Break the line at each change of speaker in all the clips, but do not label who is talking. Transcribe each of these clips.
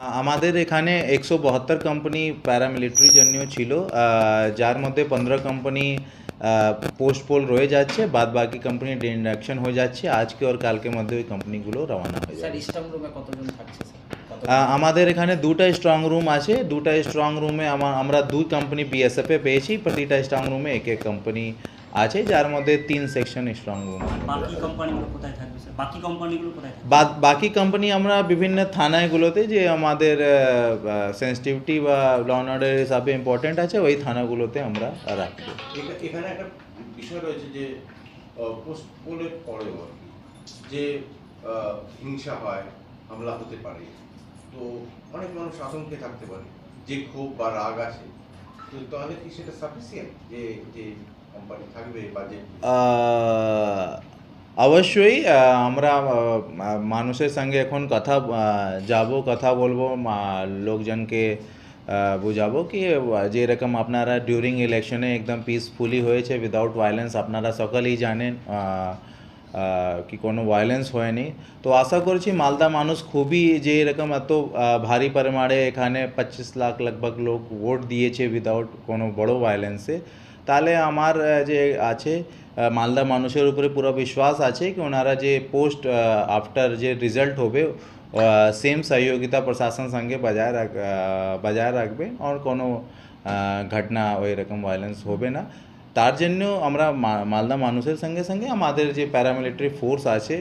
আমাদের এখানে 172 company paramilitary জন্য ছিল, যার মধ্যে 15 কোম্পানি পোস্টপোল রয়ে যাচ্ছে, বাদ বাকি কোম্পানি ডিডাকশন হয়ে যাচ্ছে। আজকে আর কালকের মধ্যে ওই কোম্পানিগুলো রওনা হয়ে
স্যার
যাবে।
স্ট্রং রুমে কতজন থাকছে স্যার?
আমাদের এখানে দুটা স্ট্রং রুম আছে। দুটা স্ট্রং রুমে আমরা দুই কোম্পানি বিএসএফে পেয়েছি। প্রতিটা স্ট্রং রুমে এক এক কোম্পানি আছে, যার মধ্যে 3 সেকশন স্ট্রং রুম।
বাকি কোম্পানিগুলো কোথায় থাকবে স্যার? বাকি কোম্পানিগুলো কোথায় থাকবে?
বাকি কোম্পানি আমরা বিভিন্ন থানাগুলোতে, যে আমাদের সেন্সিটিভিটি বা ল অ্যান্ড অর্ডার হিসাবে ইম্পর্টেন্ট আছে, ওই থানাগুলোতে আমরা রাখবো।
এখানে একটা বিষয় রয়েছে যে পোস্টপোলের পরেও আর কি যে হিংসা হয়, হামলা হতে পারে, তো অনেক মানুষ আতঙ্কে থাকতে পারে, যে ক্ষোভ বা রাগ আছে, তো তাহলে কি সেটা সাফিসিয়েন্ট যে যে কোম্পানি থাকবে বা যে
অবশ্যই আমরা মানুষের সঙ্গে এখন কথা বলবো, লোকজনকে বুঝাবো কি যেরকম আপনারা ডিউরিং ইলেকশনে একদম পিসফুলি হয়েছে, উইদাউট ভায়োলেন্স। আপনারা সকলেই জানেন কি কোনো ভায়োলেন্স হয়নি। তো আশা করছি মালদা মানুষ খুবই, যে এরকম এত ভারী পরিমাণে এখানে 25 লাখ লগভগ লোক ভোট দিয়েছে উইদাউট কোনো বড় ভায়োলেন্সে, তাহলে আমার যে আছে মালদা মানুষের উপরে পুরো বিশ্বাস আছে কি ওনারা যে পোস্ট আফটার যে রেজাল্ট হবে সেম সহযোগিতা প্রশাসন সঙ্গে বজায় রাখবে, আর কোনো ঘটনা ওই রকম ভায়োলেন্স হবে না। তার জন্য আমরা মালদা মানুষের সঙ্গে সঙ্গে আমাদের যে প্যারামিলিটারি ফোর্স আছে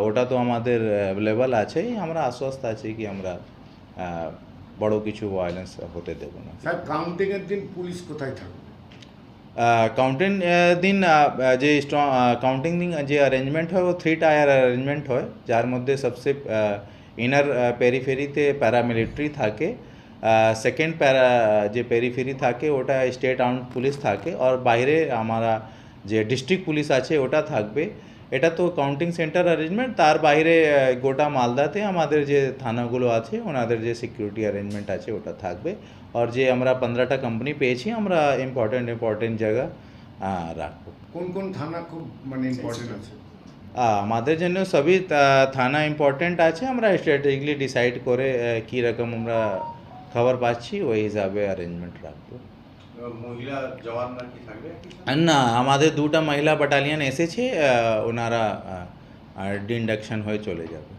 ওটা তো আমাদের অ্যাভেলেবল আছেই। আমরা আশ্বস্ত আছি কি আমরা বড় কিছু ভায়োলেন্স হতে দেব না।
স্যার, কাউন্টিংয়ের দিন পুলিশ কোথায় থাকবে?
কাউন্টিং দিন যে কাউন্টিং দিন যে অ্যারেঞ্জমেন্ট হয় ও 3 টায়ার অ্যারেঞ্জমেন্ট হয়, যার মধ্যে সবসে ইনার পেরিফেরিতে প্যারামিলিটারি থাকে, সেকেন্ড যে পেরিফেরি থাকে ওটা স্টেট আর্মড পুলিশ থাকে, আর বাইরে আমরা যে ডিস্ট্রিক্ট পুলিশ আছে ওটা থাকবে। এটা তো কাউন্টিং সেন্টার অ্যারেঞ্জমেন্ট। তার বাইরে গোটা মালদাতে আমাদের যে থানাগুলো আছে ওনাদের যে সিকিউরিটি অ্যারেঞ্জমেন্ট আছে ওটা থাকবে। আর যে আমরা 15টা কোম্পানি পেয়েছি, আমরা ইম্পর্টেন্ট জায়গা রাখবো।
কোন কোন থানা খুব ইম্পর্টেন্ট আছে?
আমাদের জন্য সবই থানা ইম্পর্টেন্ট আছে। আমরা স্ট্র্যাটেজিক্যালি ডিসাইড করে কী রকম আমরা খবর পাচ্ছি ওই হিসাবে অ্যারেঞ্জমেন্ট রাখবো।
মহিলা জওয়ানরা কি থাকবে?
না, আমাদের দুটা মহিলা ব্যাটালিয়ন এসেছে, ওনারা ডিন্ডাকশন হয়ে চলে যাবে।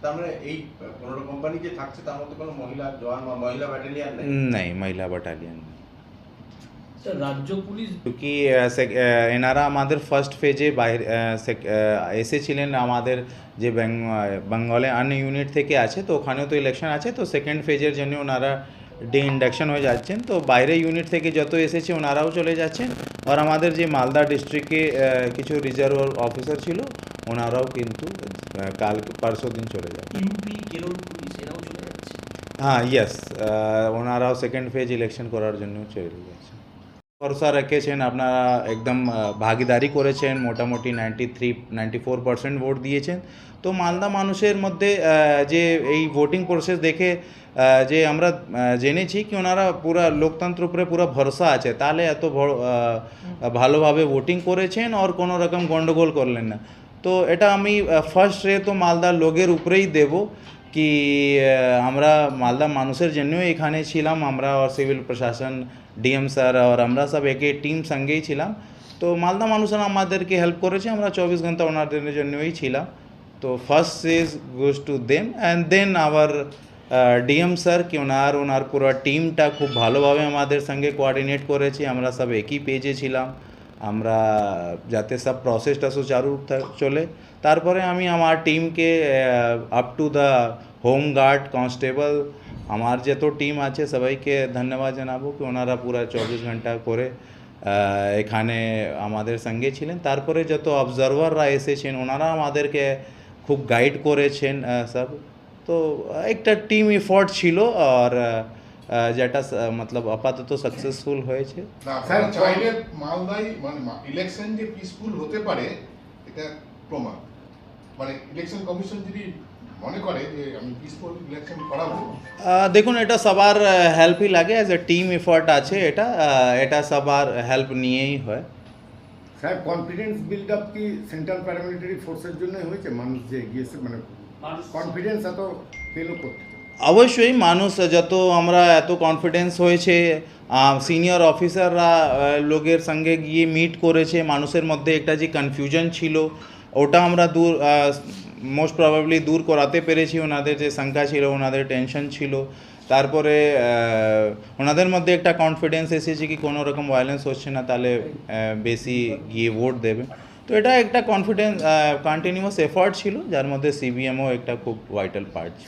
তার মানে এই 15 কোম্পানি যে থাকছে তার মধ্যে কোনো মহিলা জওয়ান বা মহিলা ব্যাটালিয়ন নেই?
नहीं, महिला बटालियन
স্যার রাজ্য পুলিশ
क्योंकि এনারা আমাদের ফার্স্ট ফেজে বাইরে এসেছিলেন, আমাদের যে বেঙ্গলে অন্য ইউনিট থেকে আছে, তো ওখানেও তো ইলেকশন আছে, তো সেকেন্ড ফেজের জন্য ওনারা ডিইন্ডাকশন হয়ে যাচ্ছেন। তো বাইরে ইউনিট থেকে যত এসেছে ওনারাও চলে যাচ্ছেন, আর আমাদের যে মালদা ডিস্ট্রিক্টে কিছু রিজার্ভ অফিসার ছিল ওনারাও কিন্তু কাল পরশু দিন চলে যাবে।
ইউপি কেরল পুলিশ এরাও চলে যাচ্ছে।
হ্যাঁ, ইয়েস, ওনারাও সেকেন্ড ফেজ ইলেকশন করার জন্য চলে গেছে। ভরসা রেখেছেন, আপনারা একদম ভাগিদারি করেছেন, মোটামুটি 94% ভোট দিয়েছেন। তো মালদা মানুষের মধ্যে যে এই ভোটিং প্রসেস দেখে যে আমরা জেনেছি কি ওনারা পুরা লোকতন্ত্র উপরে পুরো ভরসা আছে, তাহলে এত ভালোভাবে ভোটিং করেছেন আর কোনো রকম গন্ডগোল করলেন না। তো এটা আমি ফার্স্ট রে তো মালদার লোকের উপরেই দেব কি আমরা মালদা মানুষের জন্যই এখানে ছিলাম। আমরা আর সিভিল প্রশাসন, ডিএম স্যার আর আমরা সব একই টিম সঙ্গেই ছিলাম। তো মালদা মানুষরা আমাদেরকে হেল্প করেছে, আমরা 24 ঘন্টা ওনাদের জন্যই ছিলাম। তো first is goes to them, and then our DM sir কি ওনার পুরো টিমটা খুব ভালোভাবে আমাদের সঙ্গে কোঅর্ডিনেট করেছে। আমরা সব একই পেজে ছিলাম, আমরা যাতে সব প্রসেসটা সুচারু চলে। তারপরে আমি আমার টিমকে up to the home guard, constable, আমার যত টিম আছে সবাইকে ধন্যবাদ জানাবো কি ওনারা পুরো 24 ঘন্টা করে এখানে আমাদের সঙ্গে ছিলেন। তারপরে যত অবজারভাররা এসেছেন ওনারা আমাদেরকে খুব গাইড করেছেন সব। তো একটা টিম এফোর্ট ছিল, আর যেটা মতলব আপাতত সাকসেসফুল হয়েছে।
স্যার, চাইলে মালদায় ইলেকশন যে পিসফুল হতে পারে এটা প্রমাণ। ইলেকশন কমিশন যদি মনে করে যে আমি পিসফুল ইলেকশন করাবো,
দেখুন এটা সবার হেল্পই লাগে, অ্যাজ এ টিম এফোর্ট আছে, এটা সবার হেল্প নিয়েই হয়।
স্যার, কনফিডেন্স বিল্ড আপ কি সেন্ট্রাল প্যারামিলিটারি ফোর্সের জন্য হয়েছে? মানুষ যে গিয়েছে কনফিডেন্স এত পেলো করতে?
অবশ্যই মানুষ যত আমরা এত কনফিডেন্স হয়েছে, সিনিয়র অফিসাররা লোকের সঙ্গে গিয়ে মিট করেছে, মানুষের মধ্যে একটা যে কনফিউশন ছিল ওটা আমরা মোস্ট প্রবাবলি দূর করাতে পেরেছি। ওনাদের যে শঙ্কা ছিল, ওনাদের টেনশন ছিল, তারপরে ওনাদের মধ্যে একটা কনফিডেন্স এসেছে কি কোনো রকম ভায়োলেন্স হচ্ছে না, তাহলে বেশি গিয়ে ভোট দেবে। তো এটা একটা কনফিডেন্স কন্টিনিউয়াস এফার্ট ছিল, যার মধ্যে সিবিএমও একটা খুব ভাইটাল পার্ট ছিল।